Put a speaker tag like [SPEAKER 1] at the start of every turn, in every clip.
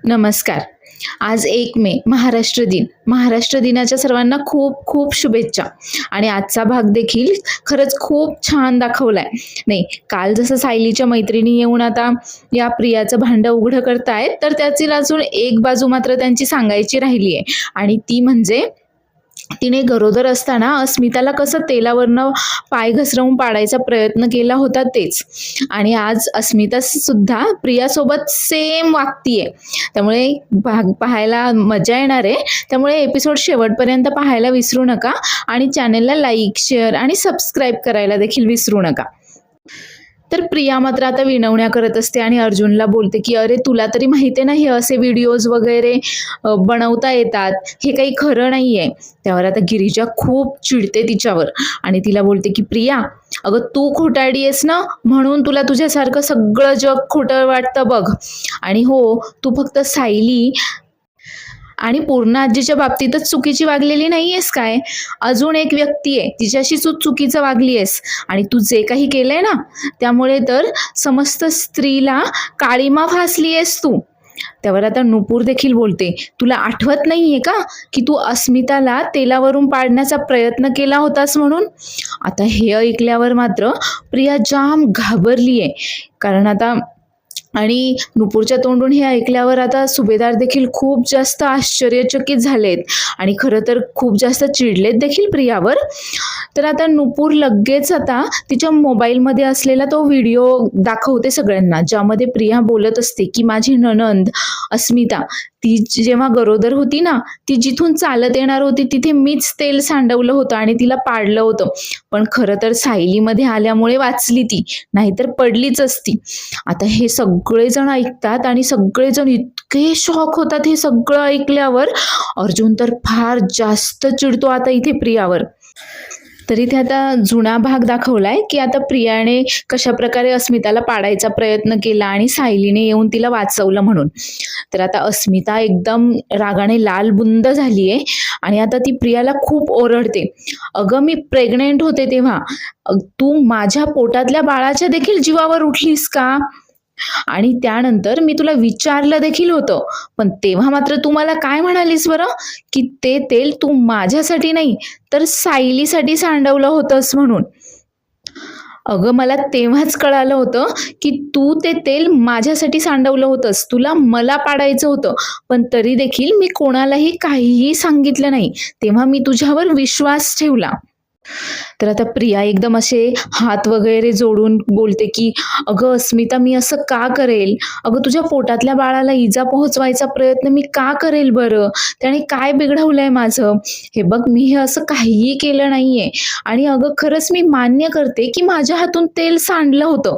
[SPEAKER 1] नमस्कार. आज 1 मे महाराष्ट्र दिन. महाराष्ट्र दिनाच्या सर्वांना खूप खूप शुभेच्छा. आणि आजचा भाग देखील खरंच खूप छान दाखवलाय. नाही, काल जसं सायलीच्या मैत्रिणी येऊन आता या प्रियाचं भांडं उघडं करतायत, तर त्याची अजून एक बाजू मात्र त्यांची सांगायची राहिली आहे. आणि ती म्हणजे तिने गरोदर असताना अस्मिताला कसं तेलावरनं पाय घसरवून पाडायचा प्रयत्न केला होता तेच. आणि आज अस्मिता सुद्धा प्रियासोबत सेम वागतीये. त्यामुळे भाग पाहायला मजा येणार आहे. त्यामुळे एपिसोड शेवटपर्यंत पाहायला विसरू नका आणि चॅनेलला लाईक, शेअर आणि सबस्क्राईब करायला देखील विसरू नका. तर प्रिया मात्र आता विनवण्या करत असते आणि अर्जुनला बोलते की अरे तुला तरी माहिती आहे ना, हे असे व्हिडिओज वगैरे बनवता येतात, हे काही खरं नाहीये. त्यावर आता गिरिजा खूप चिडते तिच्यावर आणि तिला बोलते की प्रिया, अगं तू खोटारडी आहेस ना, म्हणून तुला तुझ्यासारखं सगळं जग खोटं वाटतं बघ. आणि हो, तू फक्त सायली आणि पूर्ण आजीच्या बाबतीतच चुकीची वागलेली नाहीयेस काय. अजून एक व्यक्ती आहे, तिच्याशी तू चुकीचं वागली आहेस. आणि तू जे काही केलंय ना, त्यामुळे तर समस्त स्त्रीला काळीमा फासली आहेस तू. त्यावर आता नुपूर देखील बोलते, तुला आठवत नाहीये का की तू अस्मिताला तेलावरून पाडण्याचा प्रयत्न केला होतास म्हणून. आता हे ऐकल्यावर मात्र प्रिया जाम घाबरलीये. कारण आता आणि नुपूरच्या तोंडून हे ऐकल्यावर आता सुभेदार देखील खूप जास्त आश्चर्यचकित झालेत आणि खरं तर खूप जास्त चिडलेत देखील प्रियावर. तर आता नुपूर लगेच आता तिच्या मोबाईलमध्ये असलेला तो व्हिडिओ दाखवते सगळ्यांना, ज्यामध्ये प्रिया बोलत असते की माझी नणंद अस्मिता, ती जेव्हा गरोदर होती ना, ती जिथून चालत येणार होती तिथे मीच तेल सांडवलं होतं आणि तिला पाडलं होतं. पण खरं तर सायलीमध्ये आल्यामुळे वाचली ती, नाहीतर पडलीच असती. आता हे सगळेजण ऐकतात आणि सगळेजण इतके शॉक होतात हे सगळं ऐकल्यावर. अर्जुन तर फार जास्त चिडतो आता इथे प्रियावर. तरी ते आता जुना भाग दाखवलाय की आता प्रियाने कशा प्रकारे अस्मिताला पाडायचा प्रयत्न केला आणि सायलीने येऊन तिला वाचवलं म्हणून. तर आता अस्मिता एकदम रागाने लालबुंद झालीये आणि आता ती प्रियाला खूप ओरडते, अगं मी प्रेग्नेंट होते तेव्हा तू माझ्या पोटातल्या बाळाच्या देखील जीवावर उठलीस का. आणि त्यानंतर मी तुला विचारलं देखील होतं, पण तेव्हा मात्र तू मला काय म्हणालीस बरं, की ते तेल तू माझ्यासाठी नाही तर सायलीसाठी सांडवलं होतंस म्हणून. अगं मला तेव्हाच कळालं होतं की तू ते तेल माझ्यासाठी सांडवलं होतंस, तुला मला पाडायचं होतं. पण तरी देखील मी कोणालाही काहीही सांगितलं नाही. तेव्हा मी तुझ्यावर विश्वास ठेवला. तर आता प्रिया एकदम असे हात वगैरे जोडून बोलते की अगं अस्मिता, मी असं का करेल. अगं तुझ्या पोटातल्या बाळाला इजा पोहोचवायचा प्रयत्न मी का करेल बरं. त्याने काय बिघडवलंय माझं. हे बघ, मी हे असं काहीही केलं नाहीये. आणि अगं खरंच मी मान्य करते की माझ्या हातून तेल सांडलं होतं,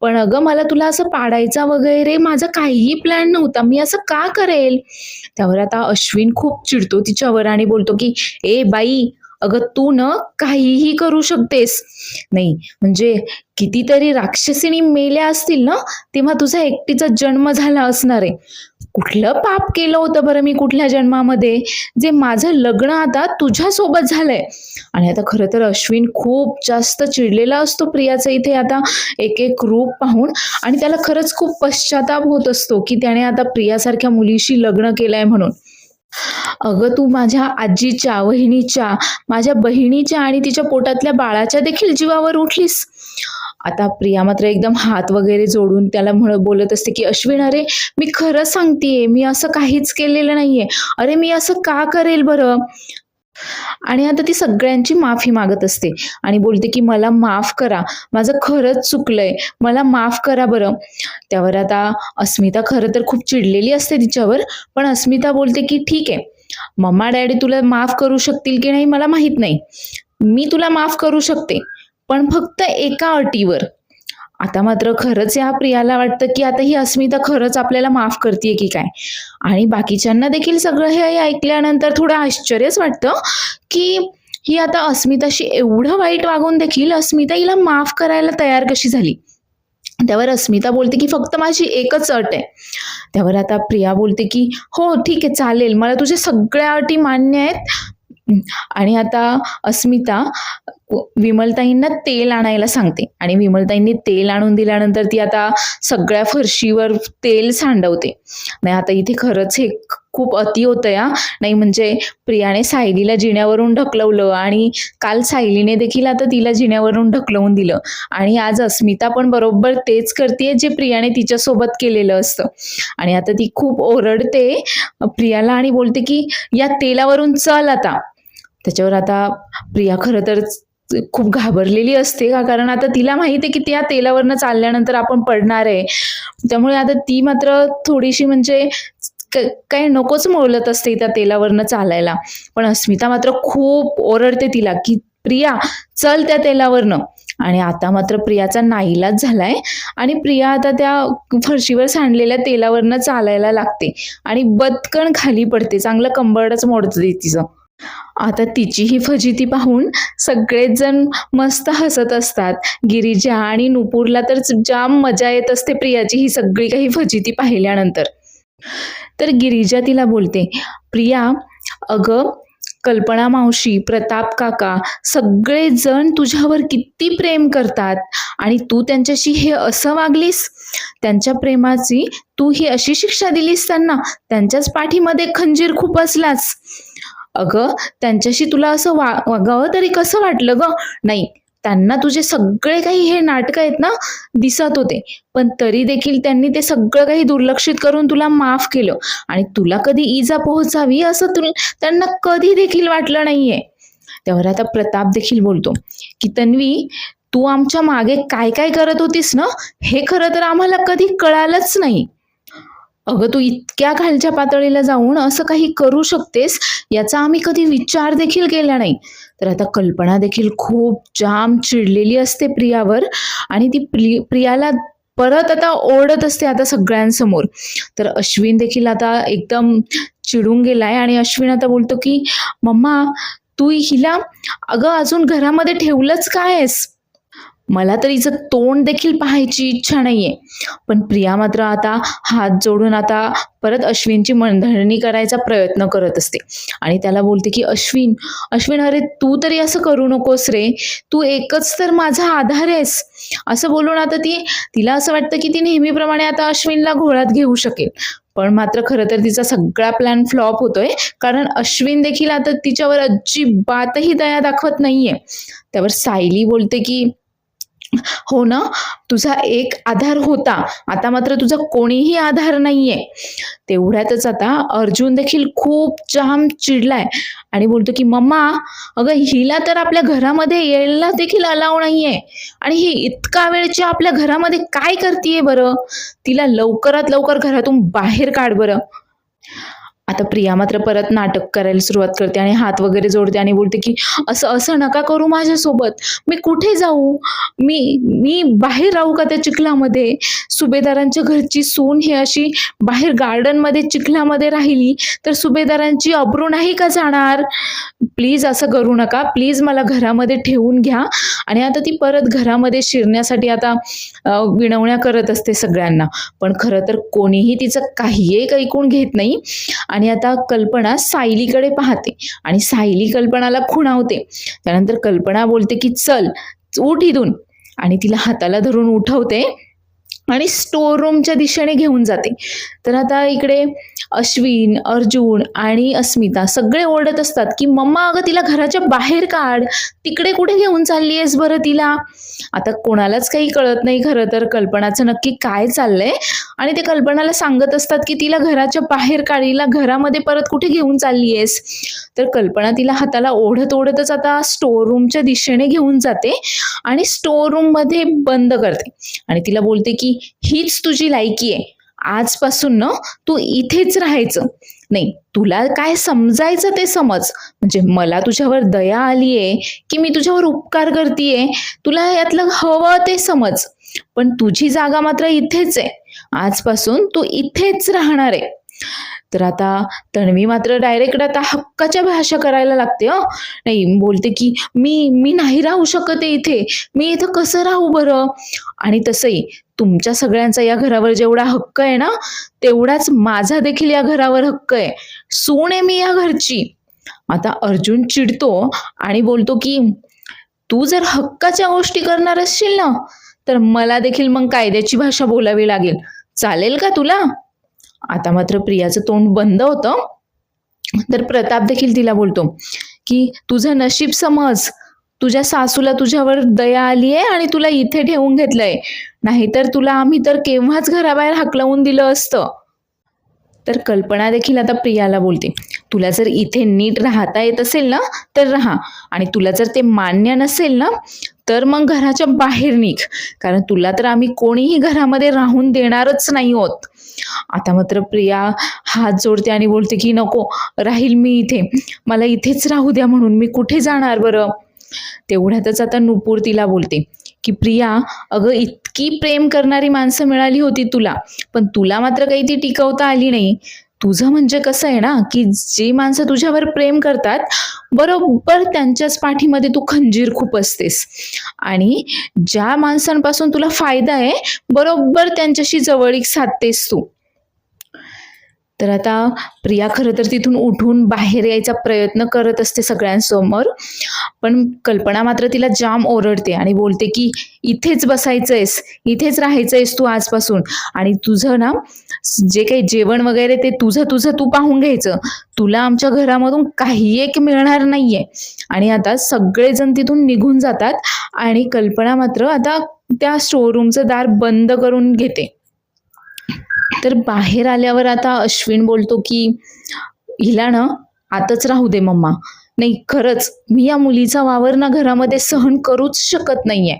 [SPEAKER 1] पण अगं मला तुला असं पाडायचा वगैरे माझा काहीही प्लॅन नव्हता. मी असं का करेल. त्यावर आता अश्विन खूप चिडतो तिच्यावर आणि बोलतो की ए बाई, अगं तू न काहीही करू शकतेस. नाही म्हणजे कितीतरी राक्षसिणी मेल्या असतील ना, तेव्हा तुझा एकटीचा जन्म झाला असणार आहे. कुठलं पाप केलं होतं बरं मी कुठल्या जन्मामध्ये, जे माझं लग्न आता तुझ्यासोबत झालंय. आणि आता खरं तर अश्विन खूप जास्त चिडलेला असतो प्रियाचं इथे आता एक एक रूप पाहून. आणि त्याला खरंच खूप पश्चाताप होत असतो की त्याने आता प्रियासारख्या मुलीशी लग्न केलंय म्हणून. अगं तू माझ्या आजीच्या, वहिनीच्या, माझ्या बहिणीच्या आणि तिच्या पोटातल्या बाळाच्या देखील जीवावर उठलीस. आता प्रिया मात्र एकदम हात वगैरे जोडून त्याला बोलत असते की अश्विन, अरे मी खरं सांगतेय, मी असं काहीच केलेलं नाहीये. अरे मी असं का करेल बरं. आणि आता ती सगळ्यांची माफी मागत असते आणि बोलते की मला माफ करा, माझं खरंच चुकलंय, मला माफ करा बरं. त्यावर आता अस्मिता खरं तर खूप चिडलेली असते तिच्यावर, पण अस्मिता बोलते की ठीक आहे, मम्मा डॅडी तुला माफ करू शकतील की नाही मला माहित नाही, मी तुला माफ करू शकते, पण फक्त एका अटीवर. आता मात्र खरंच या प्रियाला वाटतं की आता ही अस्मिता खरंच आपल्याला माफ करते की काय. आणि बाकीच्यांना देखील सगळं हे ऐकल्यानंतर थोडं आश्चर्यच वाटतं की ही आता अस्मिताशी एवढं वाईट वागून देखील अस्मिता हिला माफ करायला तयार कशी झाली. त्यावर अस्मिता बोलते की फक्त माझी एकच अट आहे. त्यावर आता प्रिया बोलते की हो ठीक आहे चालेल, मला तुझ्या सगळ्या अटी मान्य आहेत, आणि आता अस्मिता विमलताईंना तेल आणायला सांगते आणि विमलताईंनी तेल आणून दिल्यानंतर ती आता सगळ्या फरशीवर तेल सांडवते. नाही आता इथे खरंच हे खूप अति होतं या. नाही म्हणजे प्रियाने सायलीला जिन्यावरून ढकलवलं आणि काल सायलीने देखील आता तिला जिन्यावरून ढकलवून दिलं आणि आज अस्मिता पण बरोबर तेच करते जे प्रियाने तिच्यासोबत केलेलं असतं. आणि आता ती खूप ओरडते प्रियाला आणि बोलते की या तेलावरून चल आता. त्याच्यावर आता प्रिया खरं तर खूप घाबरलेली असते का, कारण आता तिला माहिती आहे की त्या तेलावरनं चालल्यानंतर आपण पडणार आहे. त्यामुळे आता ती मात्र थोडीशी म्हणजे काही नकोच बोलत असते त्या तेलावरनं चालायला. पण अस्मिता मात्र खूप ओरडते तिला की प्रिया चल त्या तेलावरनं. आणि आता मात्र प्रियाचा नाईलाज झालाय आणि प्रिया आता त्या फरशीवर सांडलेल्या तेलावरनं चालायला लागते आणि बदकन खाली पडते. चांगलं कंबरडच मोडते तिचं. आता तिची ही फजिती पाहून सगळेच जण मस्त हसत असतात. गिरिजा आणि नुपूरला तर जाम मजा येत असते प्रियाची ही सगळी काही फजिती पाहिल्यानंतर. तर गिरिजा तिला बोलते, प्रिया अगं कल्पना मावशी, प्रताप काका सगळेजण तुझ्यावर किती प्रेम करतात आणि तू त्यांच्याशी हे असं वागलीस. त्यांच्या प्रेमाची तू ही अशी शिक्षा दिलीस त्यांना. त्यांच्याच पाठीमध्ये खंजीर खुपसलास. अगं त्यांच्याशी तुला असं वागावं तरी कसं वाटलं ग. नाही त्यांना तुझे सगळे काही हे नाटक आहेत ना दिसत होते, पण तरी देखील त्यांनी ते सगळं काही दुर्लक्षित करून तुला माफ केलं आणि तुला कधी इजा पोहोचावी असं त्यांना कधी देखील वाटलं नाहीये. त्यावर आता प्रताप देखील बोलतो की तन्वी, तू आमच्या मागे काय काय करत होतीस ना हे खरं तर आम्हाला कधी कळालंच नाही. अगं तू इतक्या खालच्या पातळीला जाऊन असं काही करू शकतेस याचा आम्ही कधी विचार देखील केला नाही. तर आता कल्पना देखील खूप जाम चिडलेली असते प्रियावर आणि ती प्रियाला परत आता ओरडत असते आता सगळ्यांसमोर. तर अश्विन देखील आता एकदम चिडून गेलाय आणि अश्विन आता बोलतो की मम्मा तू हिला अगं अजून घरामध्ये ठेवलंच काय आहेस. मला तर हिचं तोंड देखील पाहायची इच्छा नाहीये. पण प्रिया मात्र आता हात जोडून आता परत अश्विनची मनधरणी करायचा प्रयत्न करत असते आणि त्याला बोलते की अश्विन अश्विन अरे तू तरी असं करू नकोस रे, तू एकच तर माझा आधार आहेस. असं बोलून आता तिला असं वाटतं की ती नेहमीप्रमाणे आता अश्विनला घोळात घेऊ शकेल. पण मात्र खरं तर तिचा सगळा प्लॅन फ्लॉप होतोय, कारण अश्विन देखील आता तिच्यावर अजिबातही दया दाखवत नाहीये. त्यावर सायली बोलते की हो ना, तुझा एक आधार होता, आता मात्र तुझा कोणीही आधार नाहीये. तेवढ्यातच आता अर्जुन देखील खूप जाम चिडलाय आणि बोलतो की मम्मा अगं हिला तर आपल्या घरामध्ये यायला देखील अलाव नाहीये आणि ही इतका वेळची आपल्या घरामध्ये काय करतीये बरं. तिला लवकरात लवकर घरातून बाहेर काढ बरं. आता प्रिया मात्र परत नाटक करायला सुरुवात करते आणि हात वगैरे जोडते आणि बोलते की असं असं नका करू माझ्यासोबत. मी कुठे जाऊ, मी मी बाहेर राहू का त्या चिखलामध्ये. सुभेदारांच्या घरची सून ही अशी बाहेर गार्डनमध्ये चिखलामध्ये राहिली तर सुभेदारांची अब्रू नाही का जाणार. प्लीज असं करू नका, प्लीज मला घरामध्ये ठेवून घ्या. आणि आता ती परत घरामध्ये शिरण्यासाठी आता विनवण्या करत असते सगळ्यांना, पण खरं तर कोणीही तिचं काही एक ऐकून घेत नाही. आणि आता कल्पना सायलीकडे पाहते आणि सायली कल्पनाला खुणावते. त्यानंतर कल्पना बोलते की चल उठ इथून आणि तिला हाताला धरून उठवते आणि स्टोर रूमच्या दिशेने घेऊन जाते. तर आता इकडे अश्विन, अर्जुन आणि अस्मिता सगळे ओरडत असतात की मम्मा अगं तिला घराच्या बाहेर काढ, तिकडे कुठे घेऊन चालली आहेस बरं तिला. आता कोणालाच काही कळत नाही खरं तर कल्पनाचं नक्की काय चाललंय आणि ते कल्पनाला सांगत असतात की तिला घराच्या बाहेर काढ, हिला घरामध्ये परत कुठे घेऊन चालली आहेस. तर कल्पना तिला हाताला ओढत ओढतच आता स्टोर रूमच्या दिशेने घेऊन जाते आणि स्टोर रूम मध्ये बंद करते आणि तिला बोलते की हीच तुझी लायकी आहे, आजपासून ना तू इथेच राहायचं. नाही तुला काय समजायचं ते समज, म्हणजे मला तुझ्यावर दया आलीये की मी तुझ्यावर उपकार करतीये, तुला यातलं हवं ते समज, पण तुझी जागा मात्र इथेच आहे, आजपासून तू इथेच राहणार आहे. तर आता तन्वी मात्र डायरेक्ट आता हक्काच्या भाषा करायला लागते. नाही बोलते की मी नाही राहू शकते इथे, मी इथं कसं राहू बरं. आणि तसंही तुमच्या सगळ्यांचा या घरावर जेवढा हक्क आहे ना तेवढाच माझा देखील या घरावर हक्क आहे. सून आहे मी या घरची. आता अर्जुन चिडतो आणि बोलतो की तू जर हक्काच्या गोष्टी करणार असशील ना, तर मला देखील मग कायद्याची भाषा बोलावी लागेल. चालेल का तुला? आता मात्र प्रियाचं तोंड बंद होतं. तर प्रताप देखील तिला बोलतो की तुझं नशीब समज. तुझ्या सासूला तुझ्यावर दया आली आहे आणि तुला इथे ठेवून घेतलंय. नाहीतर तुला आम्ही तर केव्हाच घराबाहेर हाकलवून दिलं असतं. तर कल्पना देखील आता प्रियाला बोलते, तुला जर इथे नीट राहता येत असेल ना, तर राहा. आणि तुला जर ते मान्य नसेल ना, तर मग घराच्या बाहेर निघ. कारण तुला तर आम्ही कोणीही घरामध्ये राहून देणारच नाही आहोत. आता मात्र प्रिया हात जोडते आणि बोलते की नको, राहील मी इथे. मला इथेच राहू द्या म्हणून. मी कुठे जाणार बरं? तेवढ्यातच आता नुपूर तिला बोलते की प्रिया, अगं इतकी प्रेम करणारी माणसं मिळाली होती तुला, पण तुला मात्र काही ती टिकवता आली नाही. तुझं म्हणजे कसं आहे ना, की जी माणसं तुझ्यावर प्रेम करतात, बरोबर त्यांच्याच पाठीमध्ये तू खंजीर खूप असतेस. आणि ज्या माणसांपासून तुला फायदा आहे, बरोबर त्यांच्याशी जवळीक साधतेस तू. तर आता प्रिया खरं तर तिथून उठून बाहेर यायचा प्रयत्न करत असते सगळ्यांसमोर. पण कल्पना मात्र तिला जाम ओरडते आणि बोलते की इथेच बसायचंयस, इथेच राहायचंयस तू आजपासून. आणि तुझं ना जे काही जेवण वगैरे ते तुझं तुझं तू पाहून घ्यायचं. तुला आमच्या घरामधून काही एक मिळणार नाहीये. आणि आता सगळेजण तिथून निघून जातात आणि कल्पना मात्र आता त्या स्टोर रूमचं दार बंद करून घेते. तर बाहेर आल्यावर आता अश्विन बोलतो की हिला ना आताच राहू दे मम्मा. नाही खरंच, मी या मुलीचा वावर ना घरामध्ये सहन करूच शकत नाहीये.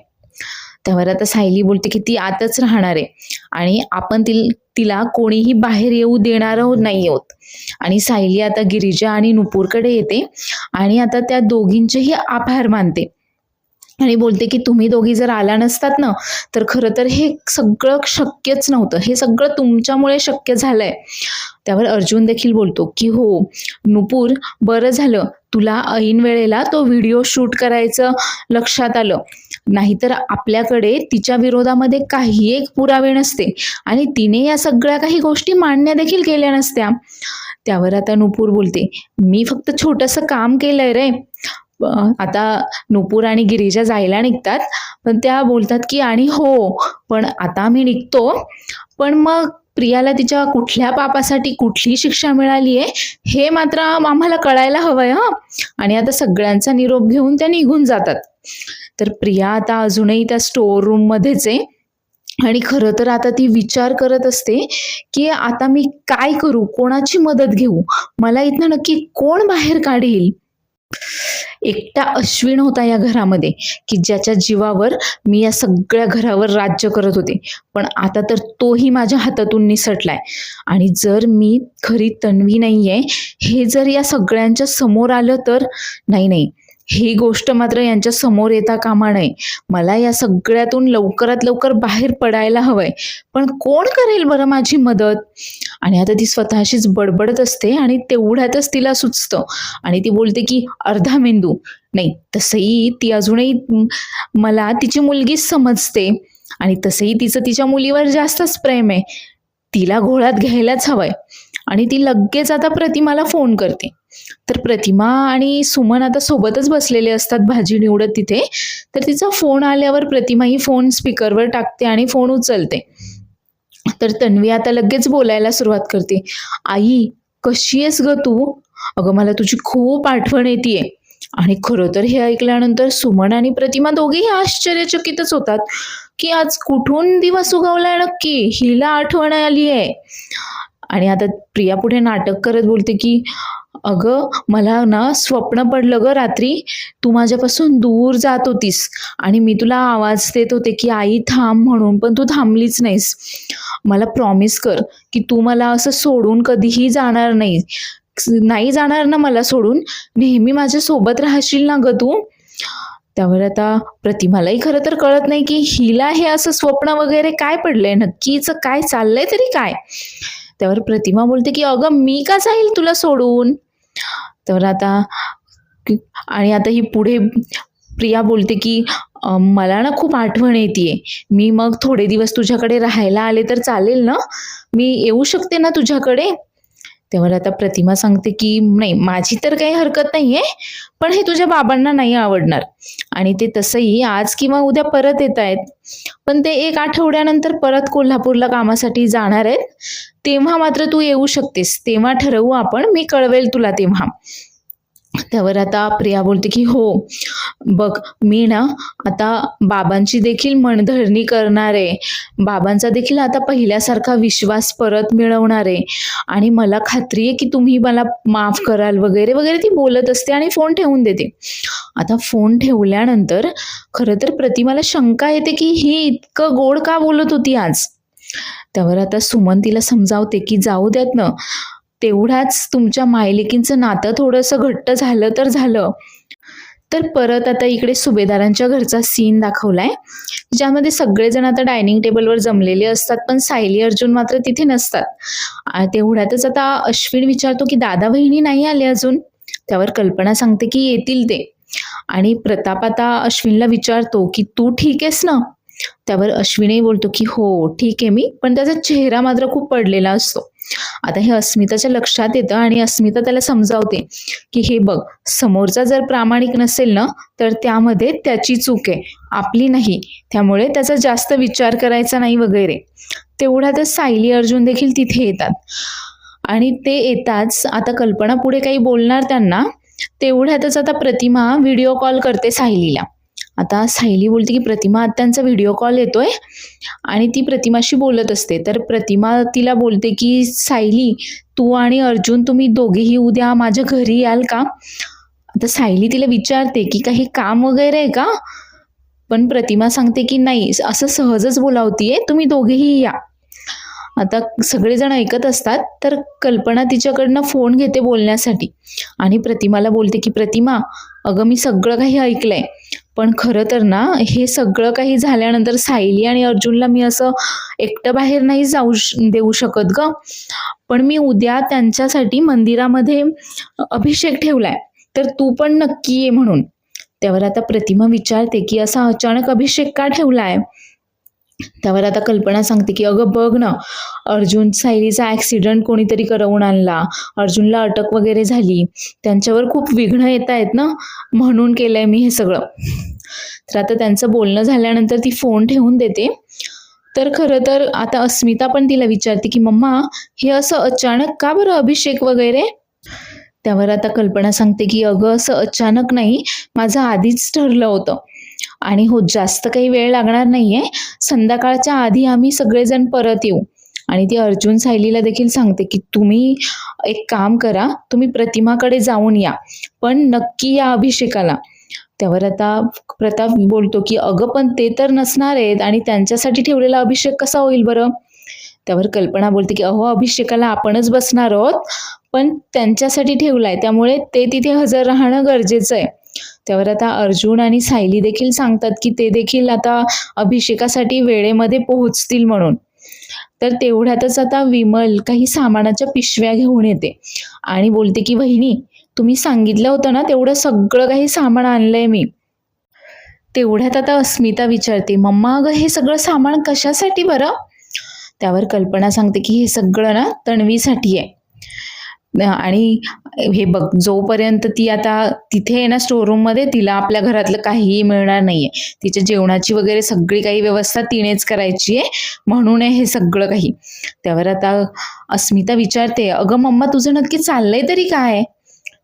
[SPEAKER 1] त्यावर आता सायली बोलते की ती आतच राहणार आहे आणि आपण तिला कोणीही बाहेर येऊ देणार आहोत नाही आहोत. आणि सायली आता गिरिजा आणि नुपूरकडे येते आणि आता त्या दोघींचेही आभार मानते आणि बोलते की तुम्ही दोघी जर आला नसतात ना, तर खरं तर हे सगळं शक्यच नव्हतं. हे सगळं तुमच्यामुळे शक्य झालंय. त्यावर अर्जुन देखील बोलतो की हो नुपूर, बरं झालं तुला ऐन वेळेला तो व्हिडिओ शूट करायचं लक्षात आलं. नाहीतर आपल्याकडे तिच्या विरोधामध्ये काही एक पुरावे नसते आणि तिने या सगळ्या काही गोष्टी मान्य देखील केल्या नसत्या. त्यावर आता नुपूर बोलते, मी फक्त छोटंसं काम केलंय रे. आता नुपूर आणि गिरिजा जायला निघतात, पण त्या बोलतात की आणि हो, पण आता आम्ही निघतो, पण मग प्रियाला तिच्या कुठल्या पापासाठी कुठली शिक्षा मिळाली आहे हे मात्र आम्हाला कळायला हवंय हं. आणि आता सगळ्यांचा निरोप घेऊन त्या निघून जातात. तर प्रिया आता अजूनही त्या स्टोर रूम मध्येच आहे आणि खरं तर आता ती विचार करत असते की आता मी काय करू, कोणाची मदत घेऊ, मला इथनं नक्की कोण बाहेर काढेल. एकटा अश्विन होता या घरामध्ये की ज्याच्या जीवावर मी या सगळ्या घरावर राज्य करत होते, पण आता तर तोही माझ्या हातातून निसटलाय. आणि जर मी खरी तन्वी नाहीये हे जर या सगळ्यांच्या समोर आलं तर नाही नाही, ही गोष्ट मात्र यांच्या समोर येता कामा नये. मला या सगळ्यातून लवकरात लवकर बाहेर पडायला हवंय, पण कोण करेल बरं माझी मदत? आणि आता ती स्वतःशीच बडबडत असते आणि तेवढ्यातच तिला सुचतं आणि ती बोलते की अर्धा मेंदू. नाही, तसंही ती अजूनही मला तिची मुलगीच समजते आणि तसंही तिचं तिच्या मुलीवर जास्तच प्रेम आहे. तिला घोळात घ्यायलाच हवंय. आणि ती लगेच आता प्रतिमाला फोन करते. तर प्रतिमा आणि सुमन आता सोबतच बसलेले असतात भाजी निवडत तिथे. तर तिचा फोन आल्यावर प्रतिमा ही फोन स्पीकरवर टाकते आणि फोन उचलते. तर तन्वी आता लगेच बोलायला सुरुवात करते, आई कशी आहेस ग तू? अगं मला तुझी खूप आठवण येतेय. आणि खरं तर हे ऐकल्यानंतर सुमन आणि प्रतिमा दोघेही आश्चर्यचकितच होतात की आज कुठून दिवस उगवलाय नक्की, हिला आठवण आली आहे. आणि आता प्रिया पुढे नाटक करत बोलते की अगं मला ना स्वप्न पडलं ग रात्री, तू माझ्यापासून दूर जात होतीस आणि मी तुला आवाज देत होते की आई थांब म्हणून, पण तू थांबलीच नाहीस. मला प्रॉमिस कर की तू मला असं सोडून कधीही जाणार नाही, नाही जाणार ना मला सोडून, नेहमी माझ्या सोबत राहशील ना ग तू? त्यावर आता प्रतिमालाही खरं तर कळत नाही की हिला हे असं स्वप्न वगैरे काय पडलंय, नक्कीच काय चाललंय तरी काय. त्यावर प्रतिमा बोलते की अगं मी का जाईल तुला सोडून? तर आता आणि आता ही पुढे प्रिया बोलते की मला ना खूप आठवण येतेय. मी मग थोडे दिवस तुझ्याकडे राहायला आले तर चालेल ना? मी येऊ शकते ना तुझ्याकडे? तेव्हा आता प्रतिमा सांगते की नाही, माझी तर काही हरकत नाहीये, पण हे तुझ्या बाबांना नाही आवडणार आणि ते तसंही आज किंवा उद्या परत येत आहेत. पण ते 1 आठवड्यानंतर परत कोल्हापूरला कामासाठी जाणार आहेत. तेव्हा मात्र तू येऊ शकतेस. तेव्हा ठरवू आपण. मी कळवेल तुला तेव्हा. त्यावर आता प्रिया बोलते की हो, बघ मी ना आता बाबांची देखील मनधरणी करणार आहे. बाबांचा देखील आता पहिल्यासारखा विश्वास परत मिळवणार आहे आणि मला खात्री आहे की तुम्ही मला माफ कराल वगैरे, वगैरे ती बोलत असते आणि फोन ठेवून देते. आता फोन ठेवल्यानंतर खरं तर प्रतिमाला शंका येते की ही इतकं गोड का बोलत होती आज? त्यावर आता सुमन तिला समजावते की जाऊ द्यात ना, तेवढाच तुमच्या मायलेकींचं नातं थोडंसं घट्ट झालं तर झालं. तर परत आता इकडे सुभेदारांच्या घरचा सीन दाखवलाय, ज्यामध्ये सगळेजण आता डायनिंग टेबलवर जमलेले असतात, पण सायली अर्जुन मात्र तिथे नसतात. तेवढ्यातच आता अश्विन विचारतो की दादा वहिनी नाही आले अजून. त्यावर कल्पना सांगते की येतील ते. आणि प्रताप आता अश्विनला विचारतो की तू ठीक आहेस ना? त्यावर अश्विनही बोलतो की हो ठीक आहे मी, पण त्याचा चेहरा मात्र खूप पडलेला असतो. आता हे अस्मिताच्या लक्षात येतं आणि अस्मिता त्याला समजावते की हे बघ, समोरचा जर प्रामाणिक नसेल ना, तर त्यामध्ये त्याची चूक आहे, आपली नाही. त्यामुळे त्याचा जास्त विचार करायचा नाही वगैरे. तेवढ्यातच सायली अर्जुन देखील तिथे येतात आणि ते येताच आता कल्पना पुढे काही बोलणार त्यांना, तेवढ्यातच आता प्रतिमा व्हिडिओ कॉल करते सायलीला. आता सायली बोलते की प्रतिमा आत्यांचा व्हिडिओ कॉल येतोय आणि ती प्रतिमाशी बोलत असते. तर प्रतिमा तिला बोलते की सायली, तू आणि अर्जुन तुम्ही दोघेही उद्या माझ्या घरी याल का? आता सायली तिला विचारते की काही काम वगैरे आहे का? पण प्रतिमा सांगते की नाही, असं सहजच बोलावतीये, तुम्ही दोघेही या. आता सगळेजण ऐकत असतात, तर कल्पना तिच्याकडनं फोन घेते बोलण्यासाठी आणि प्रतिमाला बोलते की प्रतिमा, अगं मी सगळं काही ऐकलंय, पण खरं तर ना हे सगळं काही झाल्यानंतर सायली आणि अर्जुनला मी असं एकटं बाहेर नाही देऊ शकत ग. पण मी उद्या त्यांच्यासाठी मंदिरामध्ये अभिषेक ठेवलाय, तर तू पण नक्की ये म्हणून. त्यावर आता प्रतिमा विचारते की असा अचानक अभिषेक का ठेवलाय? त्यावर आता कल्पना सांगते की अगं बघ ना, अर्जुन सायलीचा ॲक्सिडेंट कोणीतरी करवून आणला, अर्जुनला अटक वगैरे झाली, त्यांच्यावर खूप विघ्न येत आहेत ना, म्हणून केलंय मी हे सगळं. तर आता त्यांचं बोलणं झाल्यानंतर ती फोन ठेवून देते. तर खरं तर आता अस्मिता पण तिला विचारते की मम्मा, हे असं अचानक का बरं अभिषेक वगैरे? त्यावर आता कल्पना सांगते की अगं असं अचानक नाही, माझं आधीच ठरलं होतं आणि हो, जास्त काही वेळ लागणार नाहीये, संध्याकाळच्या आधी आम्ही सगळेजण परत येऊ. आणि ती अर्जुन सायलीला देखील सांगते की तुम्ही एक काम करा, तुम्ही प्रतिमाकडे जाऊन या, पण नक्की या अभिषेकाला. त्यावर आता प्रताप बोलतो की अगं पण ते तर नसणार आहेत आणि त्यांच्यासाठी ठेवलेला अभिषेक कसा होईल बरं? त्यावर कल्पना बोलते की अहो, अभिषेकाला आपणच बसणार आहोत, पण त्यांच्यासाठी ठेवलाय, त्यामुळे ते तिथे हजर राहणं गरजेचं आहे. त्यावर आता अर्जुन आणि सायली देखील सांगतात की ते देखील आता अभिषेकासाठी वेळेमध्ये पोहोचतील म्हणून. तर तेवढ्यातच आता विमल काही सामानाच्या पिशव्या घेऊन येते आणि बोलते की वहिनी, तुम्ही सांगितलं होतं ना तेवढं सगळं काही सामान आणलंय मी. तेवढ्यात आता अस्मिता विचारते, मम्मा अगं हे सगळं सामान कशासाठी बरं? त्यावर कल्पना सांगते की हे सगळं ना तन्वीसाठी आहे. आणि हे बघ, जोपर्यंत ती आता तिथे आहे ना स्टोअररूममध्ये, तिला आपल्या घरातलं काहीही मिळणार नाहीये. तिच्या जेवणाची वगैरे सगळी काही व्यवस्था तिनेच करायची आहे, म्हणून आहे हे सगळं काही. त्यावर आता अस्मिता विचारते, अगं मम्मा तुझं नक्की चाललंय तरी काय?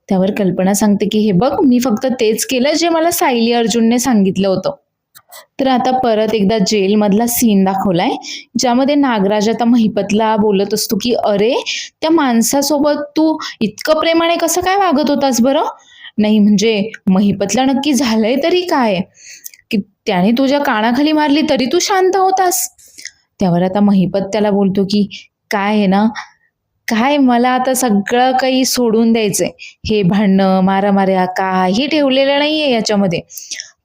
[SPEAKER 1] त्यावर कल्पना सांगते की हे बघ, मी फक्त तेच केलं जे मला सायली अर्जुनने सांगितलं होतं. तर आता परत एकदा जेलमधला सीन दाखवलाय, ज्यामध्ये नागराज आता महिपतला बोलत असतो की अरे, त्या माणसासोबत तू इतकं प्रेमाने कसं काय वागत होतास बरं? नाही म्हणजे महिपतला नक्की झालंय तरी काय? की त्याने तुझ्या कानाखाली मारली तरी तू शांत होतास? त्यावर आता महिपत त्याला बोलतो की काय आहे ना, काय मला आता सगळं काही सोडून द्यायचंय. हे भांडणं, मारामाऱ्या काही ठेवलेलं नाहीये याच्यामध्ये.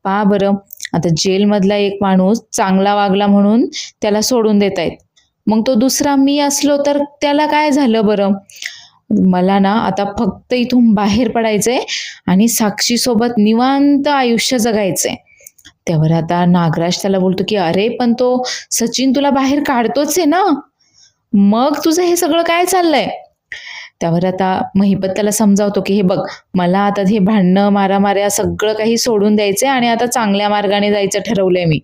[SPEAKER 1] पहा बरं, आता जेलमधला एक माणूस चांगला वागला म्हणून त्याला सोडून देत आहेत. मग तो दुसरा मी असलो तर त्याला काय झालं बरं? मला ना आता फक्त इथून बाहेर पडायचंय आणि साक्षीसोबत निवांत आयुष्य जगायचंय. त्यावर आता नागराज त्याला बोलतो की अरे पण तो सचिन तुला बाहेर काढतोच आहे ना, मग तुझं हे सगळं काय चाललंय? त्यावर आता महिपत त्याला समजावतो, की "हे बघ, मला आता हे भांडणं, मारामाऱ्या सगळं काही सोडून द्यायचंय आणि आता चांगल्या मार्गाने जायचं ठरवलंय मी."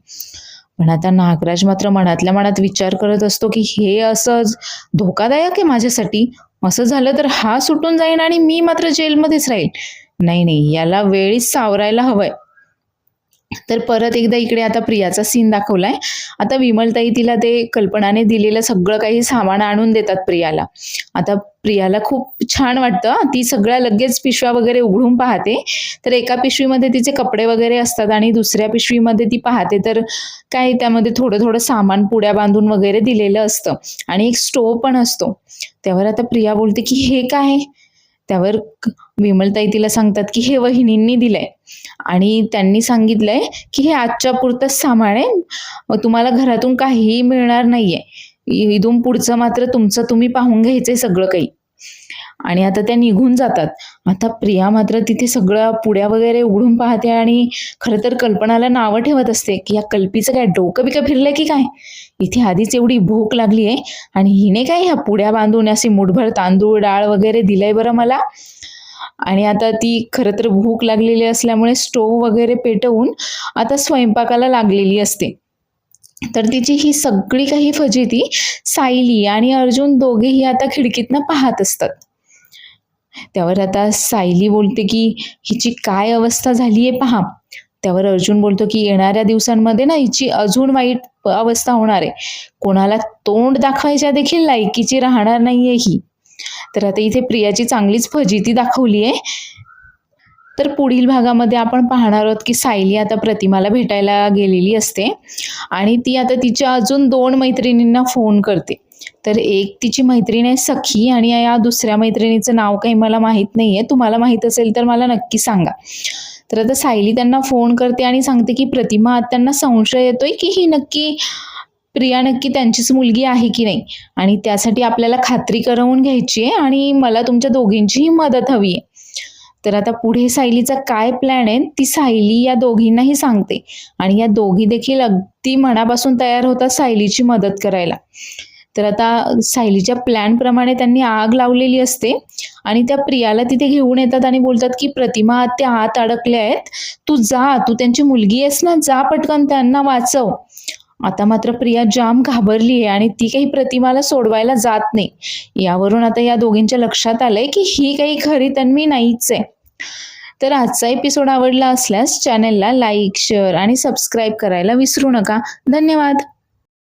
[SPEAKER 1] पण आता नागराज मात्र मनातल्या मनात विचार करत असतो, की हे असं धोकादायक आहे माझ्यासाठी. असं झालं तर हा सुटून जाईन आणि मी मात्र जेलमध्येच राहील. नाही, नाही, याला वेळीच सावरायला हवंय. तर परत एकदा इकडे आता प्रियाचा सीन दाखवलाय. आता विमलताई तिला ते कल्पनाने दिलेलं सगळं काही सामान आणून देतात प्रियाला. आता प्रियाला खूप छान वाटतं हां, ती सगळ्या लगेच पिशव्या वगैरे उघडून पाहते. तर एका पिशवीमध्ये तिचे कपडे वगैरे असतात आणि दुसऱ्या पिशवीमध्ये ती पाहते तर काय त्यामध्ये थोडं-थोडं सामान पुड्या बांधून वगैरे दिलेलं असतं आणि एक स्टोव्ह पण असतो. त्यावर आता प्रिया बोलते, की "हे काय?" त्यावर विमलताई तिला सांगतात, की "हे वहिनींनी दिलंय आणि त्यांनी सांगितलंय, की हे आजच्या पुरतंच सामान आहे. तुम्हाला घरातून काहीही मिळणार नाहीये. इथून पुढचं मात्र तुमचं तुम्ही पाहून घ्यायचंय सगळं काही." आणि आता त्या निघून जातात. आता प्रिया मात्र तिथे सगळ्या पुड्या वगैरे उघडून पाहते आणि खरं तर कल्पनाला नावं ठेवत असते, की "या कल्पीचं काय डोकं-बिकं फिरलंय की काय? इथे आधीच एवढी भूक लागलीये आणि हिने काय ह्या पुड्या बांधून अशी मुठभर तांदूळ, डाळ वगैरे दिलंय बरं मला." आणि आता ती खरं तर भूक लागलेली असल्यामुळे स्टोव्ह वगैरे पेटवून आता स्वयंपाकाला लागलेली असते. तर तिची ही सगळी काही फजिती सायली आणि अर्जुन दोघेही आता खिडकीतनं पाहत असतात. त्यावर आता सायली बोलते, की "हिची काय अवस्था झालीये पहा." त्यावर अर्जुन बोलतो, की "येणाऱ्या दिवसांमध्ये ना हिची अजून वाईट अवस्था होणार आहे. कोणाला तोंड दाखवायच्या देखील लायकीची राहणार नाहीये ही." तर आता इथे प्रियाची चांगलीच फजिती दाखवली आहे. तर पुढील भागामध्ये आपण पाहणार आहोत, की सायली आता प्रतिमाला भेटायला गेलेली असते आणि ती आता तिच्या अजून 2 मैत्रिणींना फोन करते. तर एक तिची मैत्रीण आहे सखी आणि या दुसऱ्या मैत्रिणीचं नाव काही मला माहीत नाहीये. तुम्हाला माहीत असेल तर मला नक्की सांगा. तर आता सायली त्यांना फोन करते आणि सांगते, की प्रतिमा त्यांना संशय येतोय, की ही नक्की प्रिया नक्की त्यांचीच मुलगी आहे की नाही आणि त्यासाठी आपल्याला खात्री करवून घ्यायची आहे आणि मला तुमच्या दोघींचीही मदत हवी आहे. तर आता पुढे सायलीचा काय प्लॅन आहे ती सायली या दोघींनाही सांगते आणि या दोघी देखील अगदी मनापासून तयार होतात सायलीची मदत करायला. तर आता सायलीच्या प्लॅनप्रमाणे त्यांनी आग लावलेली असते आणि त्या प्रियाला तिथे घेऊन येतात आणि बोलतात, की "प्रतिमा आत्या आत अडकल्या आहेत. तू जा, तू त्यांची मुलगी आहेस ना, जा पटकन त्यांना वाचव." आता मात्र प्रिया जाम घाबरली आहे आणि ती काही प्रतिमाला सोडवायला जात नाही. यावरून आता या दोघींच्या लक्षात आलंय, की ही काही खरी तन्वी नाहीच आहे. तर आजचा एपिसोड आवडला असल्यास चॅनेलला लाईक, शेअर आणि सबस्क्राईब करायला विसरू नका. धन्यवाद.